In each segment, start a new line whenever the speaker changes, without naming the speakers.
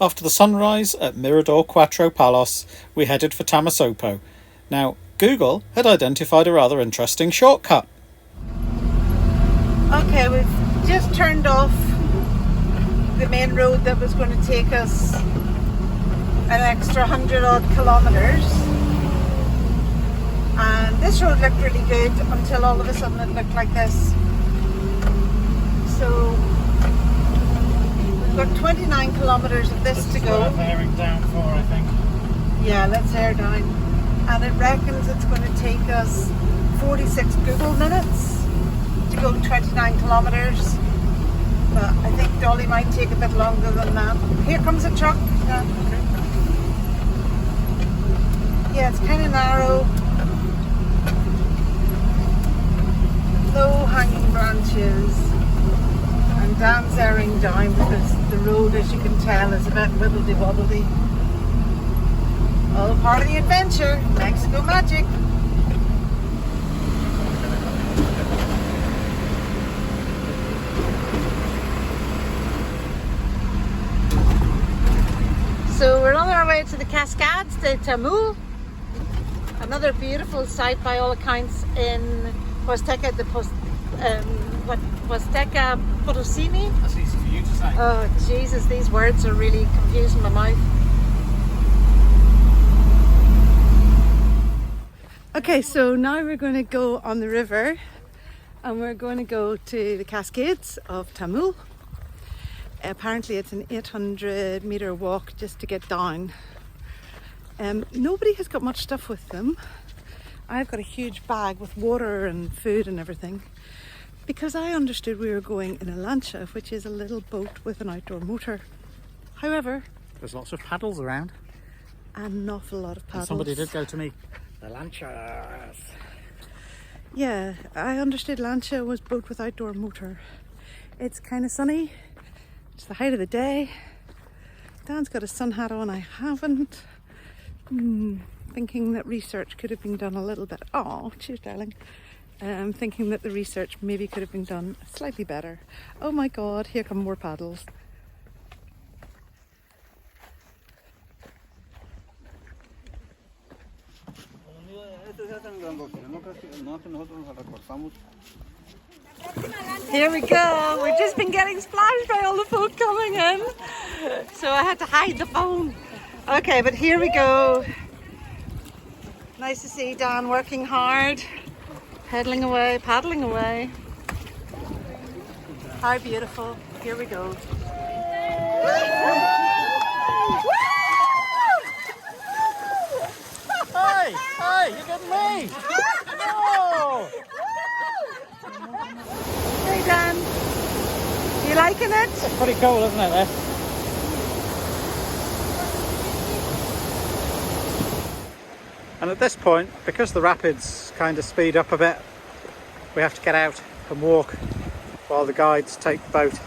After the sunrise at Mirador Quattro Palos, we headed for Tamasopo. Now, Google had identified a rather interesting shortcut.
Okay, we've just turned off the main road that was going to take us an extra 100 odd kilometres. And this road looked really good until all of a sudden it looked like this. So we've got 29 kilometres of this to go.
Worth airing down for, I think.
Yeah, let's air down. And it reckons it's going to take us 46 Google minutes to go 29 kilometres. But I think Dolly might take a bit longer than that. Here comes a truck. Yeah, it's kind of narrow. Low hanging branches. And Dan's airing down because the road, as you can tell, is a bit wibbly wobbly. All part of the adventure. Mexico magic. So we're on our way to the cascades de Tamul. Another beautiful sight by all accounts in Huasteca Potosini.
That's easy for you to say.
Oh Jesus, these words are really confusing my mouth. Okay, so now we're going to go on the river and we're going to go to the cascades of Tamul. Apparently it's an 800 metre walk just to get down. Nobody has got much stuff with them. I've got a huge bag with water and food and everything because I understood we were going in a lancha, which is a little boat with an outdoor motor. However,
There's lots of paddles around.
an awful lot of paddles.
Somebody did go to me. The lanchas.
Yeah, I understood lancha was boat with outdoor motor. It's kind of sunny. It's the height of the day. Dan's got a sun hat on, I haven't. Thinking that research could have been done a little bit. Oh, cheers, darling. Thinking that the research maybe could have been done slightly better. Oh my God, here come more paddles. Here we go. We've just been getting splashed by all the folk coming in. So I had to hide the phone. Okay, but here we go. Nice to see Dan working hard. Paddling away. How beautiful. Here we go.
Hey, you getting me? No!
Hey Dan, you liking it?
It's pretty cool, isn't it, there? And at this point, because the rapids kind of speed up a bit, we have to get out and walk while the guides take the boat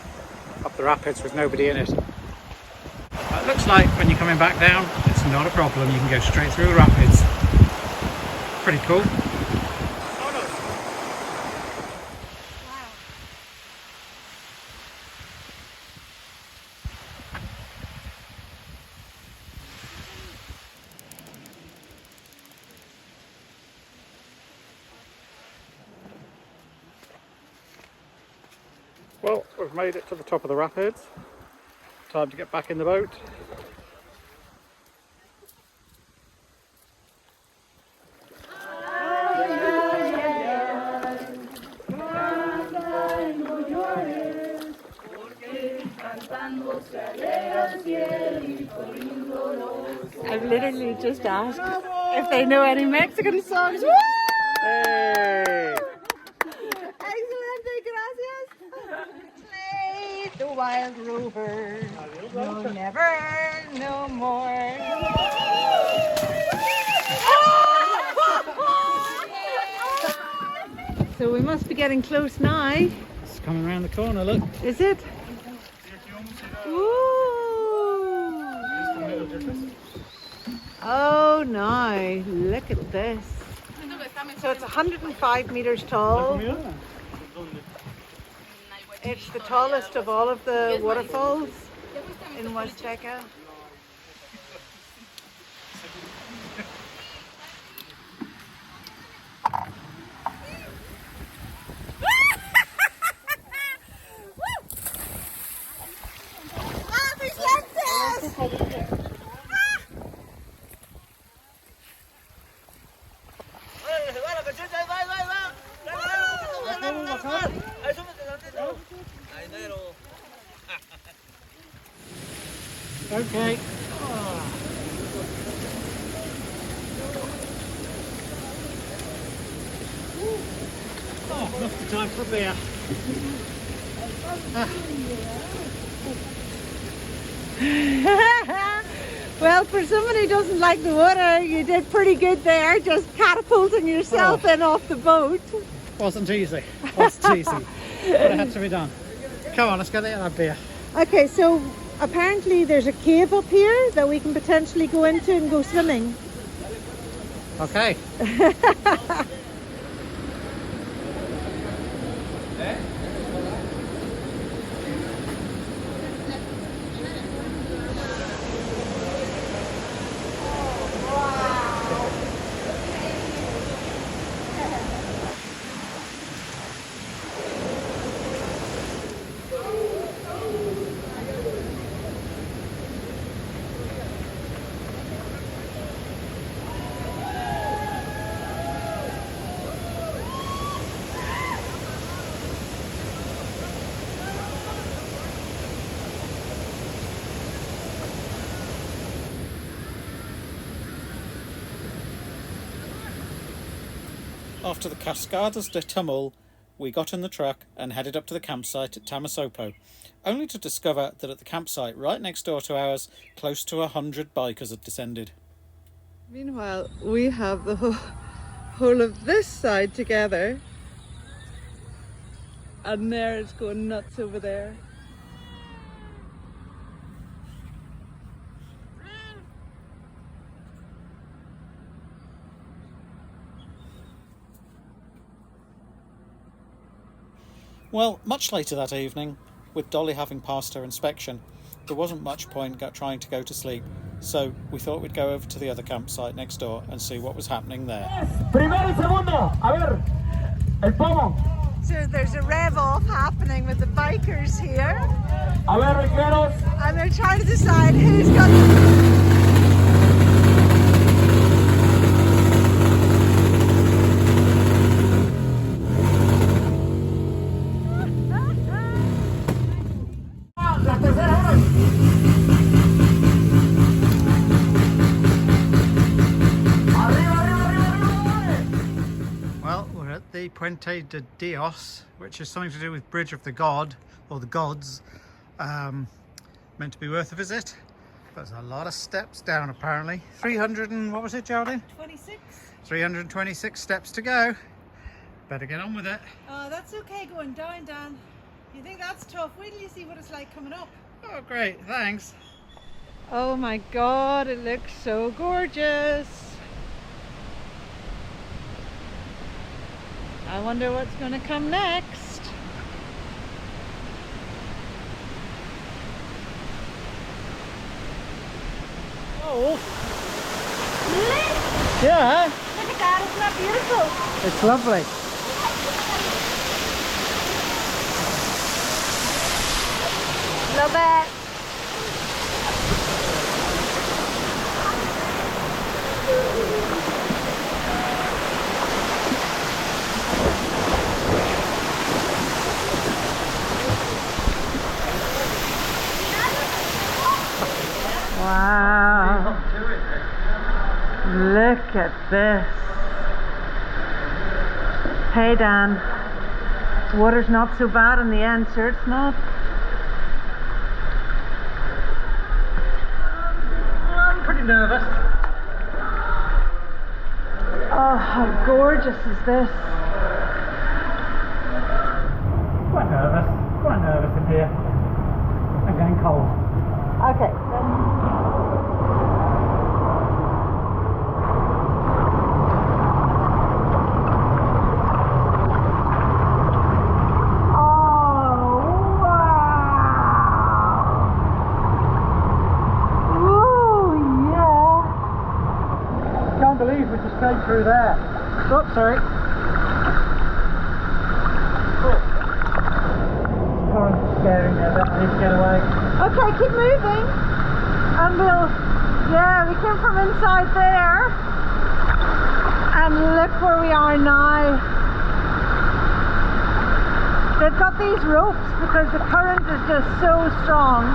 up the rapids with nobody in it. It looks like when you're coming back down, it's not a problem. You can go straight through the rapids. Pretty cool. Well, we've made it to the top of the rapids. Time to get back in the boat.
I've literally just asked if they know any Mexican songs. Woo!
Hey!
Excelente, gracias. Play the wild rover. No, never, no more. So we must be getting close now.
It's coming around the corner, look.
Is it? Ooh. Oh no, look at this. So it's 105 meters tall. It's the tallest of all of the waterfalls in Huasteca.
Okay. Oh, not the time for a beer.
Well, for someone who doesn't like the water, you did pretty good there, just catapulting yourself in off the boat.
Wasn't easy. Wasn't easy. But it had to be done. Come on, let's go get that beer.
Okay, so apparently there's a cave up here that we can potentially go into and go swimming.
Okay. After the cascades de Tamul, we got in the truck and headed up to the campsite at Tamasopo, only to discover that at the campsite right next door to ours, close to 100 bikers had descended.
Meanwhile, we have the whole of this side together, and there it's going nuts over there.
Well, much later that evening, with Dolly having passed her inspection, there wasn't much point trying to go to sleep, so we thought we'd go over to the other campsite next door and see what was happening there.
So there's a rev off happening with the bikers here, and they're trying to decide who's got
the Puente de Dios, which is something to do with Bridge of the God, or the Gods. Meant to be worth a visit. There's a lot of steps down apparently. 300 and what was it, Geraldine?
26.
326 steps to go. Better get on with it.
Oh, that's okay going down, Dan. You think that's tough? Wait till you see what it's like coming up.
Oh, great, thanks.
Oh my God, it looks so gorgeous. I wonder what's going to come next.
Oh. Really? Yeah.
Look at that, isn't that beautiful?
It's lovely.
Love it. Wow. Look at this. Hey Dan, water's not so bad in the end, sure it's not.
I'm pretty nervous.
Oh, how gorgeous is this?
Quite nervous in here. I'm getting cold.
Okay.
believe we just came through there. Oh, sorry. Oh. Current's scaring me a bit. I need to get away.
Okay, keep moving. And yeah, we came from inside there. And look where we are now. They've got these ropes because the current is just so strong.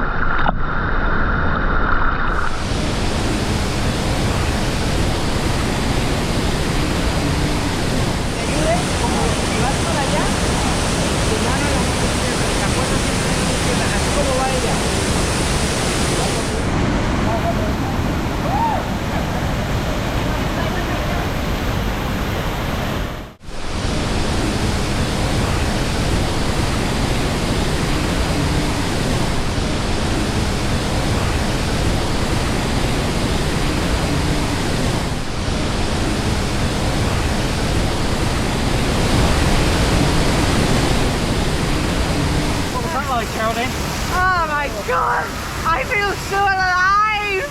Oh my god, I feel so alive!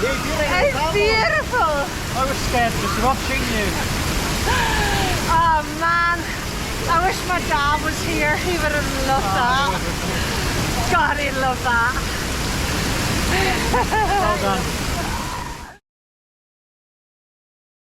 It's beautiful!
I was scared just watching you.
Oh man, I wish my dad was here, he would have loved that. God, he'd love that.
Well done.